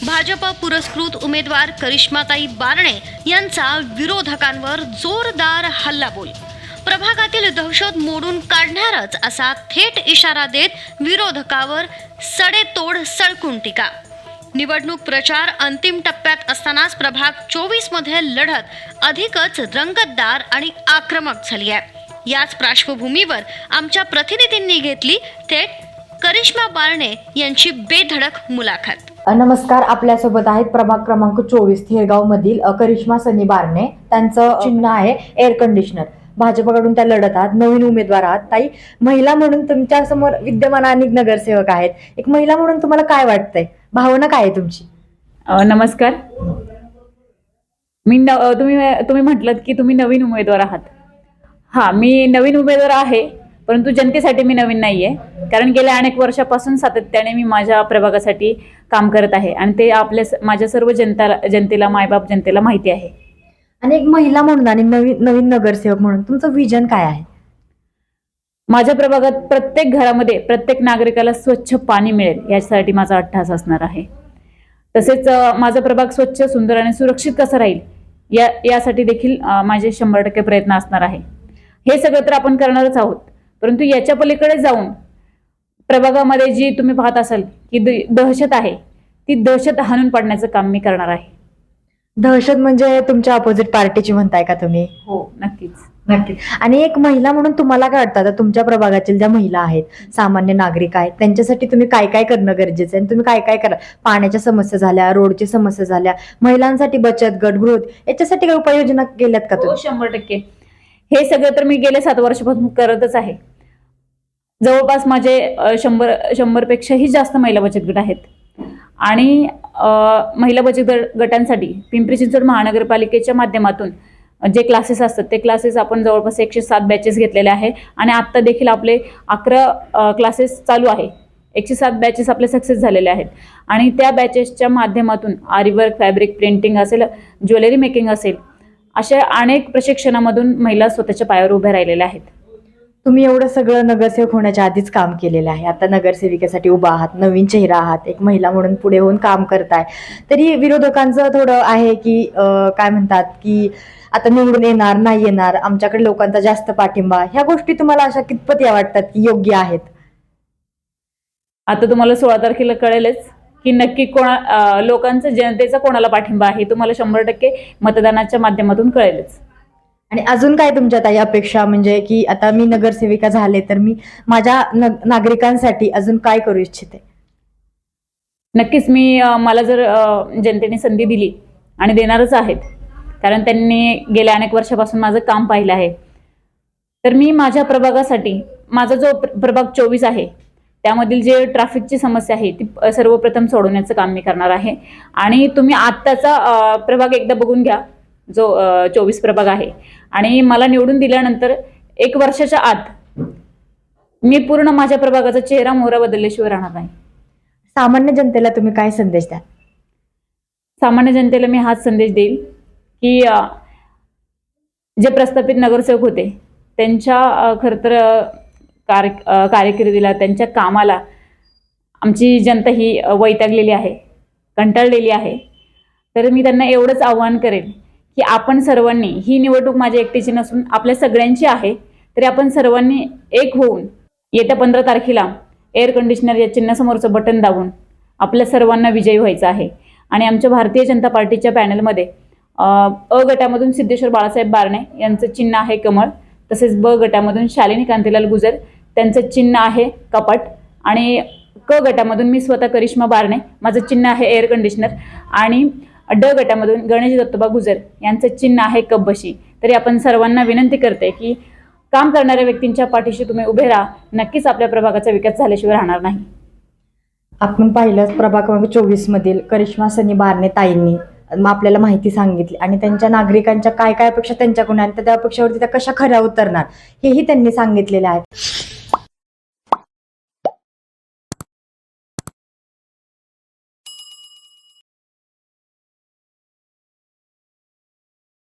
भाजप पुरस्कृत उमेदवार करिश्माताई बारणे यांचा विरोधकांवर जोरदार हल्लाबोल. प्रभागातील दहशत मोडून काढणारच असा थेट इशारा देत विरोधकावर सडेतोड सळकून टीका. निवडणूक प्रचार अंतिम टप्प्यात असतानाच प्रभाग 24 मध्ये लढत अधिकच रंगतदार आणि आक्रमक झाली आहे. याच पार्श्वभूमीवर आमच्या प्रतिनिधींनी घेतली थेट करिश्मा बारणे यांची बेधडक मुलाखत. नमस्कार, आपल्यासोबत आहेत प्रभाग क्रमांक 24 थेरगाव मधील करिश्मा सनी बारणे. त्यांचं चिन्ह आहे एअर कंडिशनर. भाजपकडून त्या लढत आहात, नवीन उमेदवार आहात. ताई, महिला म्हणून तुमच्या समोर विद्यमान अनेक नगरसेवक आहेत. एक महिला म्हणून तुम्हाला काय वाटतंय, भावना काय आहे तुमची? नमस्कार. तुम्ही म्हटलं की तुम्ही नवीन उमेदवार आहात. हा, मी नवीन उमेदवार आहे, परंतु जनतेसाठी मी नवीन नाहीये. कारण गेल्या अनेक वर्षापासून सातत्याने मी माझ्या प्रभागासाठी काम करत आहे आणि ते माझ्या सर्व जनतेला मायबाप जनतेला माहिती आहे. आणि एक महिला म्हणून आणि नवीन नगरसेवक म्हणून तुमचं विजन काय आहे? माझ्या प्रभागात प्रत्येक घरामध्ये प्रत्येक नागरिकाला स्वच्छ पाणी मिळेल यासाठी माझा अट्टहास असणार आहे. तसेच माझा प्रभाग स्वच्छ, सुंदर आणि सुरक्षित कसा राहील यासाठी देखील माझे 100% प्रयत्न असणार आहे. हे सगळं तर आपण करणारच आहोत, परंतु याच्या पलीकडे जाऊन प्रभागामध्ये जी तुम्ही पाहत असाल की दहशत आहे, ती दहशत हाणून पाडण्याचं काम मी करणार आहे. दहशत म्हणजे तुमच्या अपोजिट पार्टीची म्हणताय का तुम्ही? हो, नक्कीच. आणि एक महिला म्हणून तुम्हाला काय वाटतं, आता तुमच्या प्रभागातील ज्या महिला आहेत, सामान्य नागरिक आहेत, त्यांच्यासाठी तुम्ही काय काय करणं गरजेचं आहे? तुम्ही काय काय करा? पाण्याच्या समस्या झाल्या, रोडची समस्या झाल्या, महिलांसाठी बचत गट, गृह, याच्यासाठी काही उपाययोजना केल्यात का तुम्ही? 100%. हे सगळं तर मी गेले 7 वर्षापासून करतच आहे. जवळपास माझे 100 पेक्षाही जास्त महिला बचत गट आहेत. आणि महिला बचत गटांसाठी पिंपरी चिंचवड महानगरपालिकेच्या माध्यमातून जे क्लासेस असतात ते क्लासेस आपण जवळपास 107 बॅचेस घेतलेले आहे. आणि आत्ता देखील आपले 11 क्लासेस चालू आहे. 107 बॅचेस आपले सक्सेस झालेले आहेत. आणि त्या बॅचेसच्या माध्यमातून आरीवर्क, फॅब्रिक प्रिंटिंग असेल, ज्वेलरी मेकिंग असेल, अशा अनेक प्रशिक्षणामधून महिला स्वतःच्या पायावर उभ्या राहिलेल्या आहेत. तुम्ही एवढं सगळं नगरसेवक होण्याच्या आधीच काम केलेलं आहे, आता नगरसेविकेसाठी उभा आहात, नवीन चेहरा आहात, एक महिला म्हणून पुढे होऊन काम करताय. तरी विरोधकांचं थोडं आहे की काय म्हणतात की आता निवडून येणार नाही येणार, आमच्याकडे लोकांचा जास्त पाठिंबा, ह्या गोष्टी तुम्हाला अशा कितपत या वाटतात की योग्य आहेत? आता तुम्हाला 16 तारखेला कळेलच की नक्की लोकांचा, जनतेचा कोणाला पाठिंबा आहे. तुम्हाला 100% मतदानाच्या माध्यमातून कळेलच. आणि अजून काय तुमच्या ताई अपेक्षा, म्हणजे की आता मी नगरसेविका झाले तर मी माझ्या नागरिकांसाठी अजून काय करू इच्छिते? नक्कीच मला जर जनतेने संधी दिली, आणि देणारच आहेत, कारण त्यांनी गेल्या अनेक वर्षापासून माझं काम पाहिलं आहे, तर मी माझ्या प्रभागासाठी, माझा जो प्रभाग 24 आहे त्यामधील जे ट्रॅफिकची समस्या आहे ती सर्वप्रथम सोडवण्याचं काम मी करणार आहे. आणि तुम्ही आत्ताचा प्रभाग एकदा बघून घ्या, जो 24 प्रभाग आहे. आणि मला निवडून दिल्यानंतर 1 वर्षाच्या आत मी पूर्ण माझ्या प्रभागाचा चेहरा मोहरा बदलल्याशिवाय राहणार नाही. सामान्य जनतेला तुम्ही काय संदेश द्या? सामान्य जनतेला मी हाच संदेश देईल की जे प्रस्थापित नगरसेवक होते त्यांच्या खरं तर कारकिर्दीला, त्यांच्या कामाला आमची जनता ही वैतागलेली आहे, कंटाळलेली आहे. तर मी त्यांना एवढंच आव्हान करेन की आपण सर्वांनी, ही निवडणूक माझ्या एकटीची नसून आपल्या सगळ्यांची आहे, तरी आपण सर्वांनी एक होऊन येत्या 15 तारखेला एअर कंडिशनर या चिन्हासमोरचं बटन दाबून आपल्या सर्वांना विजयी व्हायचं आहे. आणि आमच्या भारतीय जनता पार्टीच्या पॅनलमध्ये अ गटामधून सिद्धेश्वर बाळासाहेब बारणे यांचं चिन्ह आहे कमळ. तसेच ब गटामधून शालिनी कांतीलाल गुजर, त्यांचं चिन्ह आहे कपाट. आणि क गटामधून मी स्वतः करिश्मा बारणे, माझं चिन्ह आहे एअर कंडिशनर. आणि ड गटामधून गणेश दत्तोबा गुजर यांचं चिन्ह आहे कब्बशी. तरी आपण सर्वांना विनंती करते की काम करणाऱ्या व्यक्तींच्या पाठीशी तुम्ही उभे राहा. नक्कीच आपल्या प्रभागाचा विकास झाल्याशिवाय राहणार नाही. आपण पाहिलं प्रभाग क्रमांक 24 मधील करिश्मा सनी बारणे ताईंनी आपल्याला माहिती सांगितली आणि त्यांच्या नागरिकांच्या काय काय अपेक्षा त्यांच्याकडून आणि त्या अपेक्षावरती त्या कशा खऱ्या उतरणार हेही त्यांनी सांगितलेले आहे.